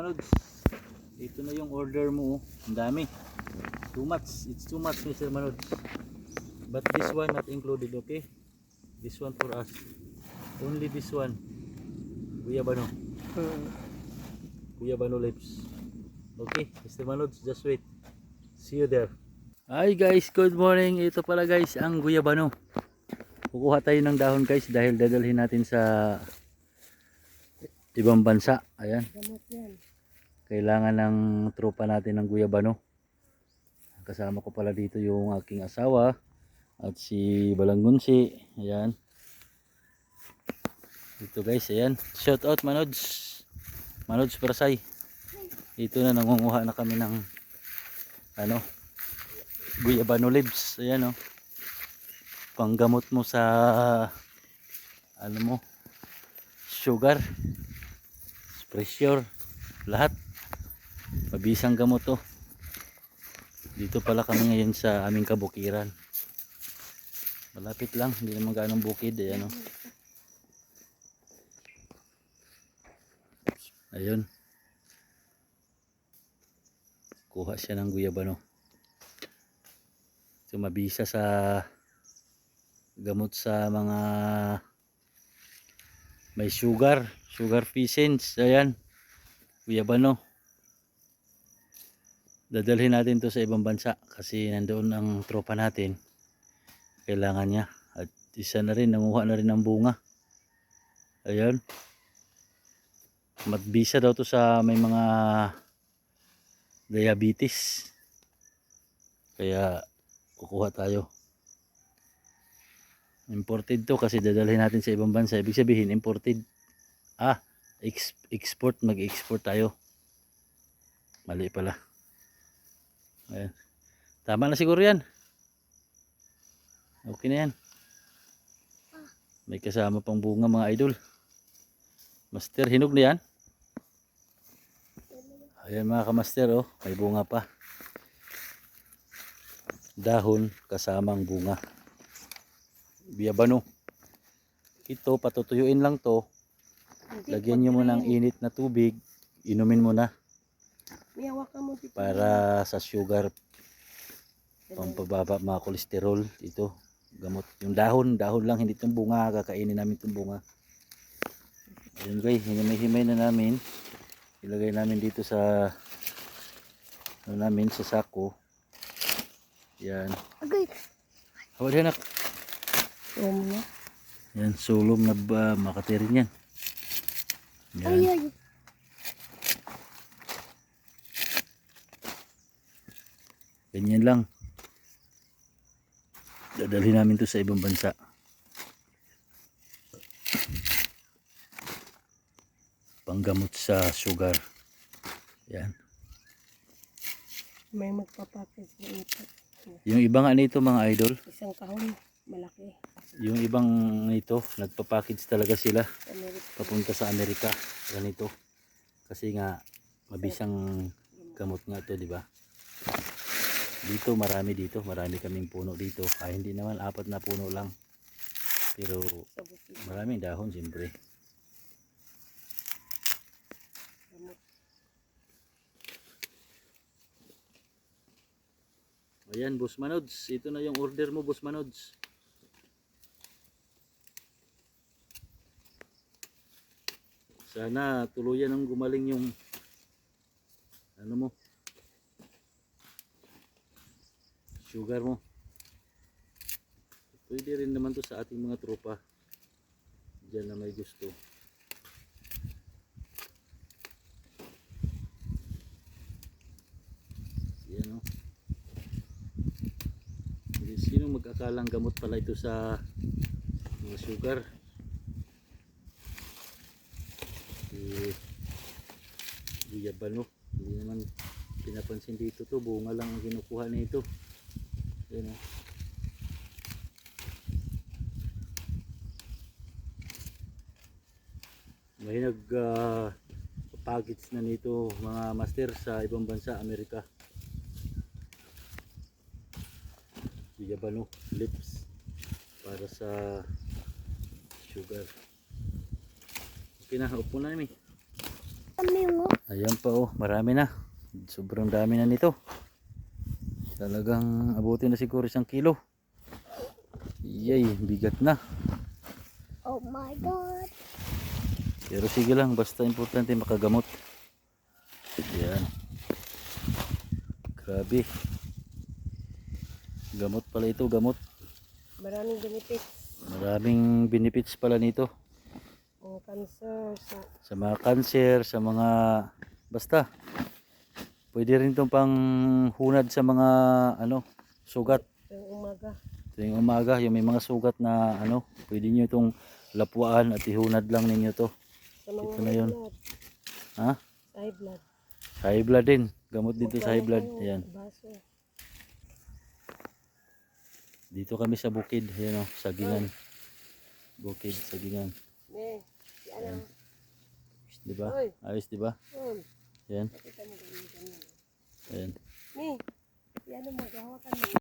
Manods, ito na yung order mo. Ang dami. Too much. It's too much, Mr. Manods. But this one not included, okay? This one for us. Only this one. Guyabano. Guyabano lips. Okay, Mr. Manods, just wait. See you there. Hi guys, good morning. Ito pala guys ang guyabano. Kukuha tayo ng dahon guys dahil dadalhin natin sa ibang bansa. Ayan. Kailangan ng tropa natin ng guyabano. Kasama ko pala dito yung aking asawa at si Balangunsi. Ayan. Ito guys, ayan. Shout out Manods. Manods Parasay. Ito na, nangunguha na kami ng guyabano leaves. Ayan, oh. Panggamot mo sa sugar, pressure, lahat. Mabisang gamot to. Dito pala kami ngayon sa aming kabukiran. Malapit lang, hindi naman ganong bukid. Ayan, oh. Ayun. Kuha siya ng guyabano. So mabisa sa gamot sa mga may sugar patients. Ayan, guyabano. Dadalhin natin to sa ibang bansa kasi nandoon ang tropa natin, kailangan niya. At isa na rin, nanguha na rin ng bunga. Ayan, matbisa daw to sa may mga diabetes, kaya kukuha tayo. Imported to kasi dadalhin natin sa ibang bansa. Ibig sabihin imported. Export, mag-export tayo. Mali pala. Ayan. Tama na siguro yan. Okay na yan. May kasama pang bunga mga idol. Master, hinog na yan. Ayan mga kamaster, oh, may bunga pa. Dahon kasamang bunga. Guyabano. Ito, patutuyuin lang to. Lagyan nyo mo ng init na tubig. Inumin mo na. Para sa sugar, pampababa mga kolesterol. Ito, gamot. Yung dahon lang, hindi itong bunga. Kakainin namin itong bunga. Ayun guys, himay na namin. Ilagay namin dito sa sa sako. Yan. Hawad anak. Yan, sulom na ba makatirin yan. Yan. Ganyan lang. Dadalhin namin to sa ibang bansa. Panggamot sa sugar. Yan. May magpapackage na ito. Yung iba nga nito mga idol, Isang kahon, malaki. yung ibang nito, nagpapackage talaga sila papunta sa Amerika. Ganito. Kasi nga mabisang gamot nga to, di ba? Dito marami kaming puno dito. Hindi naman 4 na puno lang. Pero maraming dahon siyempre. Ayan, Boss Manods. Ito na yung order mo, Boss Manods. Sana tuluyan ang gumaling yung sugar mo. Pwede rin naman to sa ating mga tropa diyan na may gusto. Yan, oh. Sino mag-akalang gamot pala ito sa mga sugar? Guyabano. Hindi naman pinapansin dito to. Bunga lang ang kinukuha nito. Yan, oh. May package na nito mga master sa ibang bansa, Amerika. Guyabano lips para sa sugar. Okay na, upo na namin. kami mo. Ayan pa oh, marami na. Sobrang dami na nito. Talagang abutin na siguro 1 kilo. Yay, bigat na. Oh my God. Pero sige lang, basta importante makagamot. Yan. Grabe. Gamot pala ito, gamot. Maraming benefits. Maraming benefits pala nito. Mga cancer, Sa mga cancer, sa mga... Basta. Pwede rin itong pang hunad sa mga ano, sugat. yung umaga. Tuwing umaga, yung may mga sugat na ano, pwede nyo itong lapuan at ihunad lang ninyo to. Sa mga Ito na yun. blood. Ha? Sa high blood. Sa high blood din. Gamot dito sa high blood. Ano, Ayan. baso. Dito kami sa bukid. Ayan o, sagingan. Bukid, sagingan. Ne, si ano? Diba? Oy. Ayos diba? Ayan. Kita mo ganyan. Ayan. Ne, si ano magawa ka